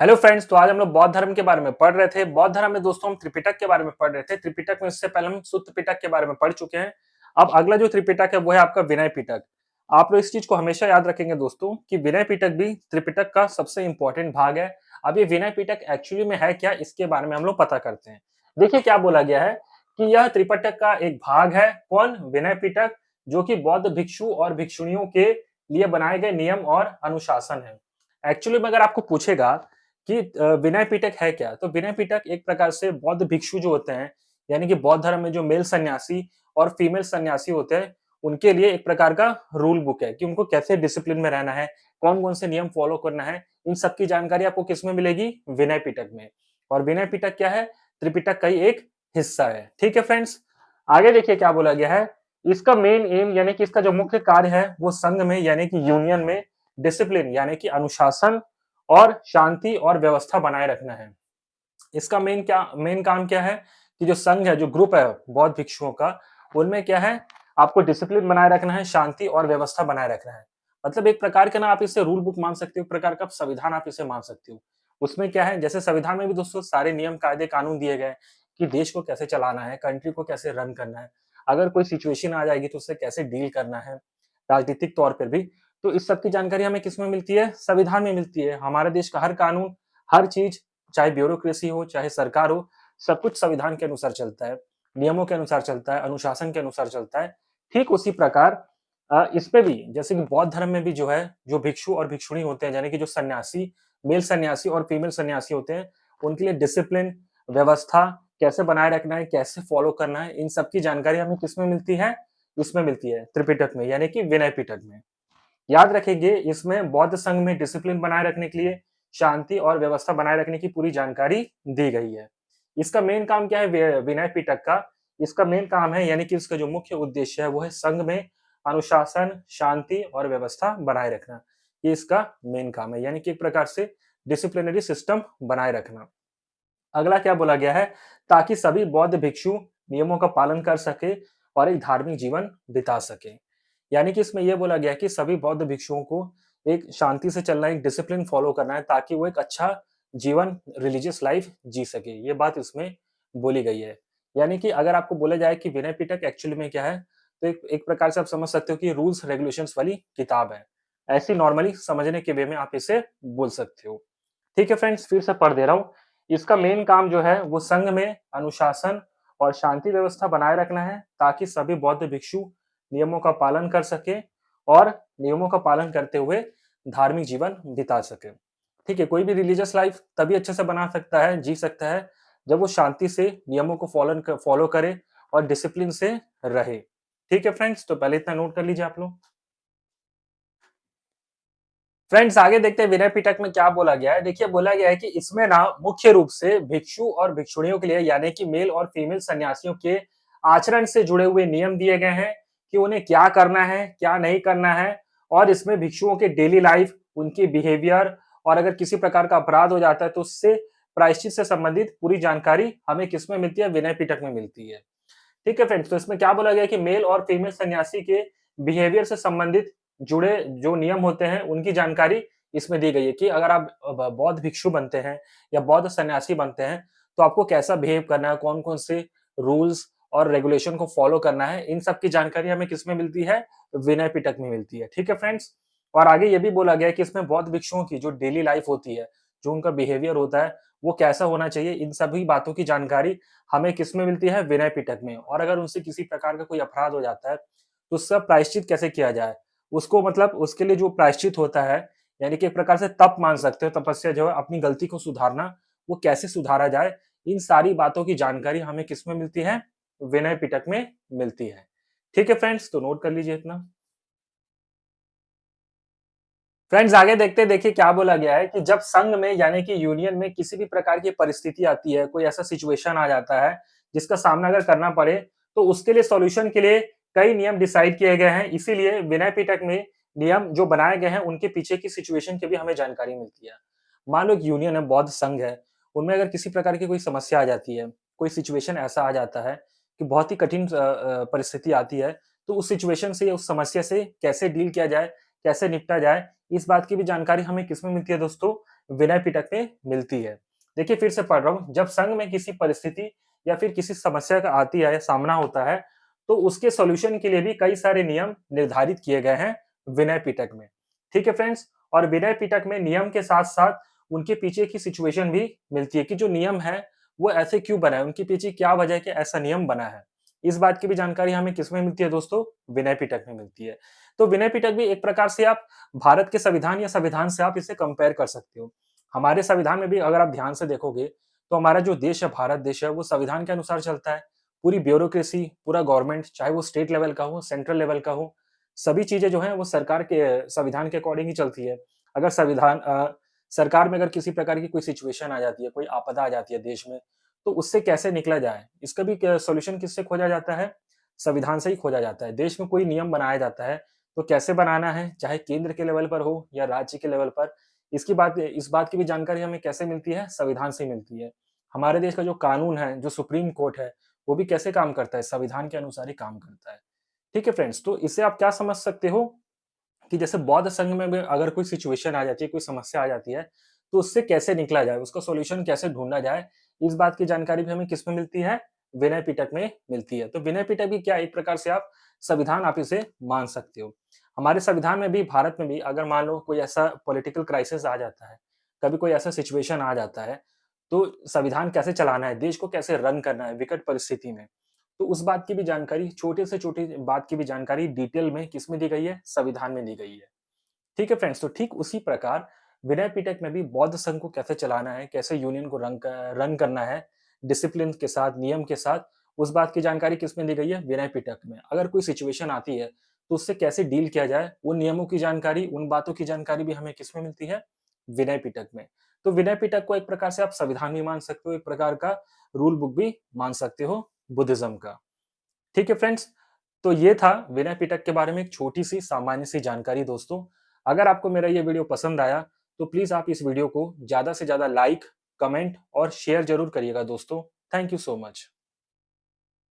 Hello friends, तो आज हम लोग बौद्ध धर्म के बारे में पढ़ रहे थे। बौद्ध धर्म में दोस्तों हम त्रिपिटक के बारे में पढ़ रहे थे। त्रिपिटक में इससे पहले हम सुत्त पिटक के बारे में पढ़ चुके हैं। अब अगला जो त्रिपिटक है वो है आपका विनय पिटक। आप लोग इस चीज को हमेशा याद रखेंगे दोस्तों कि विनय पिटक भी त्रिपिटक का सबसे इंपॉर्टेंट भाग है। अब ये विनय पिटक एक्चुअली में है क्या, इसके बारे में हम लोग पता करते हैं। देखिए क्या बोला गया है कि यह त्रिपिटक का एक भाग है। कौन? विनय पिटक, जो कि बौद्ध भिक्षु और भिक्षुणियों के लिए बनाए गए नियम और अनुशासन है। एक्चुअली में अगर आपको पूछेगा कि विनय पिटक है क्या? तो विनय पिटक एक प्रकार से बौद्ध भिक्षु जो होते हैं, यानी कि बौद्ध धर्म में जो मेल सन्यासी और फीमेल सन्यासी होते हैं, उनके लिए एक प्रकार का रूल बुक है कि उनको कैसे डिसिप्लिन में रहना है, कौन-कौन से नियम फॉलो करना है। इन सब की जानकारी आपको किसमें मिलेगी? विनय पिटक में। और विनय पिटक क्या है? त्रिपिटक का ही एक हिस्सा है। ठीक है फ्रेंड्स? आगे देखिए क्या बोला गया है। इसका मेन एम यानी कि इसका जो मुख्य कार्य है वो संघ में यानी कि यूनियन में डिसिप्लिन यानी कि अनुशासन और शांति और व्यवस्था बनाए रखना है। इसका मेन काम क्या है कि जो संघ है, जो ग्रुप है बौद्ध भिक्षुओं का, उनमें क्या है, आपको डिसिप्लिन बनाए रखना है, शांति और व्यवस्था बनाए रखना है। मतलब एक प्रकार का ना आप इसे रूल बुक मान सकते हो, एक प्रकार का संविधान आप इसे मान सकते हो। उसमें क्या है, जैसे संविधान में भी दोस्तों सारे नियम, कायदे, कानून दिए गए हैं कि देश को कैसे चलाना है, कंट्री को कैसे रन करना है। अगर कोई सिचुएशन आ जाएगी तो उससे कैसे डील करना है, राजनीतिक तौर पर भी। तो इस सब की जानकारी हमें किसमें मिलती है? संविधान में मिलती है। हमारे देश का हर कानून, हर चीज, चाहे ब्यूरोक्रेसी हो, चाहे सरकार हो, सब कुछ संविधान के अनुसार चलता है, नियमों के अनुसार चलता है, अनुशासन के अनुसार चलता है। ठीक उसी प्रकार इसमें भी जैसे कि बौद्ध धर्म में भी जो है, जो भिक्षु और भिक्षुणी होते हैं, यानी कि जो सन्यासी, मेल सन्यासी और फीमेल सन्यासी होते हैं, उनके लिए डिसिप्लिन, व्यवस्था कैसे बनाए रखना है, कैसे फॉलो करना है, इन सब की जानकारी हमें किसमें मिलती है? इसमें मिलती है, त्रिपिटक में, यानी कि विनय पिटक में। याद रखेंगे, इसमें बौद्ध संघ में डिसिप्लिन बनाए रखने के लिए, शांति और व्यवस्था बनाए रखने की पूरी जानकारी दी गई है। इसका मेन काम क्या है? विनय पिटक का इसका मेन काम है, यानी कि इसका जो मुख्य उद्देश्य है वो है संघ में अनुशासन, शांति और व्यवस्था बनाए रखना। ये इसका मेन काम है, यानी कि एक प्रकार से डिसिप्लिनरी सिस्टम बनाए रखना। अगला क्या बोला गया है? ताकि सभी बौद्ध भिक्षु नियमों का पालन कर सके और एक धार्मिक जीवन बिता सके। यानी कि इसमें यह बोला गया है कि सभी बौद्ध भिक्षुओं को एक शांति से चलना, एक डिसिप्लिन फॉलो करना है ताकि वो एक अच्छा जीवन, रिलीजियस लाइफ जी सके। ये बात इसमें बोली गई है। यानी कि अगर आपको बोला जाए कि विनय पिटक एक्चुअली में क्या है, तो एक प्रकार से आप समझ सकते हो कि रूल्स रेगुलेशंस वाली किताब है। ऐसी नॉर्मली समझने के वे में आप इसे बोल सकते हो। ठीक है फ्रेंड्स, फिर से पढ़ दे रहा हूँ। इसका मेन काम जो है वो संघ में अनुशासन और शांति व्यवस्था बनाए रखना है ताकि सभी बौद्ध भिक्षु नियमों का पालन कर सके और नियमों का पालन करते हुए धार्मिक जीवन बिता सके। ठीक है, कोई भी रिलीजियस लाइफ तभी अच्छे से बना सकता है, जी सकता है, जब वो शांति से नियमों को फॉलो करे और डिसिप्लिन से रहे। ठीक है फ्रेंड्स, तो पहले इतना नोट कर लीजिए आप लोग। फ्रेंड्स, आगे देखते हैं विनय पिटक में क्या बोला गया है। देखिए बोला गया है कि इसमें ना मुख्य रूप से भिक्षु और भिक्षुणियों के लिए, यानी कि मेल और फीमेल सन्यासियों के आचरण से जुड़े हुए नियम दिए गए हैं कि उन्हें क्या करना है, क्या नहीं करना है। और इसमें भिक्षुओं के डेली लाइफ, उनकी बिहेवियर और अगर किसी प्रकार का अपराध हो जाता है तो उससे प्रायश्चित से संबंधित पूरी जानकारी हमें किसमें मिलती है? विनय पिटक में मिलती है। ठीक है फ्रेंड्स, तो इसमें क्या बोला गया है कि मेल और फीमेल सन्यासी के बिहेवियर से संबंधित जुड़े जो नियम होते हैं उनकी जानकारी इसमें दी गई है कि अगर आप बौद्ध भिक्षु बनते हैं या बौद्ध सन्यासी बनते हैं तो आपको कैसा बिहेव करना है, कौन कौन से रूल्स और रेगुलेशन को फॉलो करना है। इन सब की जानकारी हमें किसमें मिलती है? विनय पिटक में मिलती है। ठीक है फ्रेंड्स, और आगे ये भी बोला गया है कि इसमें बौद्ध भिक्षुओं की जो डेली लाइफ होती है, जो उनका बिहेवियर होता है, वो कैसा होना चाहिए, इन सभी बातों की जानकारी हमें किसमें मिलती है? विनय पिटक में। और अगर उनसे किसी प्रकार का कोई अपराध हो जाता है तो उसका प्रायश्चित कैसे किया जाए, उसको मतलब उसके लिए जो प्रायश्चित होता है, यानी कि एक प्रकार से तप मान सकते हो, तपस्या जो है, अपनी गलती को सुधारना, वो कैसे सुधारा जाए, इन सारी बातों की जानकारी हमें किसमें मिलती है? विनय पिटक में मिलती है। ठीक है फ्रेंड्स, तो नोट कर लीजिए इतना। फ्रेंड्स, आगे देखते हैं, देखिए क्या बोला गया है कि जब संघ में यानी कि यूनियन में किसी भी प्रकार की परिस्थिति आती है, कोई ऐसा सिचुएशन आ जाता है जिसका सामना अगर करना पड़े, तो उसके लिए सॉल्यूशन के लिए कई नियम डिसाइड किए गए हैं। इसीलिए विनय पिटक में नियम जो बनाए गए हैं उनके पीछे की सिचुएशन की भी हमें जानकारी मिलती है। मान लो एक यूनियन है, बौद्ध संघ है, उनमें अगर किसी प्रकार की कोई समस्या आ जाती है, कोई सिचुएशन ऐसा आ जाता है कि बहुत ही कठिन परिस्थिति आती है, तो उस सिचुएशन से, उस समस्या से कैसे डील किया जाए, कैसे निपटा जाए, इस बात की भी जानकारी हमें किसमें मिलती है दोस्तों? विनय पिटक में मिलती है। देखिए फिर से पढ़ रहा हूँ, जब संघ में किसी परिस्थिति या फिर किसी समस्या का आती है, सामना होता है, तो उसके सॉल्यूशन के लिए भी कई सारे नियम निर्धारित किए गए हैं विनय पिटक में। ठीक है फ्रेंड्स? और विनय पिटक में नियम के साथ-साथ उनके पीछे की सिचुएशन भी मिलती है कि जो नियम है, वो ऐसे क्यों बना है? उनके पीछे क्या वजह है कि ऐसा नियम बना है? इस बात की भी जानकारी हमें किसमें मिलती है दोस्तों? विनय पिटक में मिलती है। तो विनय पिटक भी एक प्रकार से आप भारत के संविधान या संविधान से आप इसे कंपेयर कर सकते हो। हमारे संविधान में भी अगर आप ध्यान से देखोगे, तो हमारा जो देश है, भारत देश है, वो संविधान के अनुसार चलता है। पूरी ब्यूरोक्रेसी, पूरा गवर्नमेंट, चाहे वो स्टेट लेवल का हो, सेंट्रल लेवल का हो, सभी चीज़ें जो हैं वो सरकार के संविधान के अकॉर्डिंग ही चलती है। अगर सरकार में अगर किसी प्रकार की कोई सिचुएशन आ जाती है, कोई आपदा आ जाती है देश में, तो उससे कैसे निकला जाए, इसका भी क सॉल्यूशन किससे खोजा जाता है? संविधान से ही खोजा जाता है। देश में कोई नियम बनाया जाता है, तो कैसे बनाना है, चाहे केंद्र के लेवल पर हो या राज्य के लेवल पर, इस बात की भी जानकारी हमें कैसे मिलती है? संविधान से ही मिलती है। हमारे देश का जो कानून है, जो सुप्रीम कोर्ट है, वो भी कैसे काम करता है? संविधान के अनुसार ही काम करता है। ठीक है फ्रेंड्स, तो इससे आप क्या समझ सकते हो कि जैसे बौद्ध संघ में भी अगर कोई सिचुएशन आ जाती है, कोई समस्या आ जाती है, तो उससे कैसे निकला जाए, उसका सॉल्यूशन कैसे ढूँढा जाए, इस बात की जानकारी भी हमें किसमें मिलती है? विनय पिटक में मिलती है। तो विनय पिटक भी क्या एक प्रकार से आप इसे मान सकते हो। हमारे संविधान में भी, भारत में भी अगर मान लो कोई ऐसा पॉलिटिकल क्राइसिस आ जाता है, कभी कोई ऐसा सिचुएशन आ जाता है, तो संविधान कैसे चलाना है, देश को कैसे रन करना है विकट परिस्थिति में, तो उस बात की भी जानकारी, छोटे से छोटी बात की भी जानकारी डिटेल में किसमें दी गई है? संविधान में दी गई है। ठीक है फ्रेंड्स, तो ठीक उसी प्रकार विनय पिटक में भी बौद्ध संघ को कैसे चलाना है, कैसे यूनियन को रन करना है, डिसिप्लिन के साथ, नियम के साथ, उस बात की जानकारी किसमें दी गई है? विनय पिटक में। अगर कोई सिचुएशन आती है, तो उससे कैसे डील किया जाए, उन नियमों की जानकारी, उन बातों की जानकारी भी हमें किसमें मिलती है? विनय पिटक में। तो विनय पिटक को एक प्रकार से आप संविधान भी मान सकते हो, एक प्रकार का रूल बुक भी मान सकते हो बुद्धिज़्म का। ठीक है फ्रेंड्स, तो ये था विनय पिटक के बारे में एक छोटी-सी सामान्य-सी जानकारी दोस्तों। अगर आपको मेरा ये वीडियो पसंद आया, तो प्लीज़ आप इस वीडियो को ज़्यादा से ज़्यादा लाइक, कमेंट और शेयर ज़रूर करिएगा दोस्तों। Thank you so much.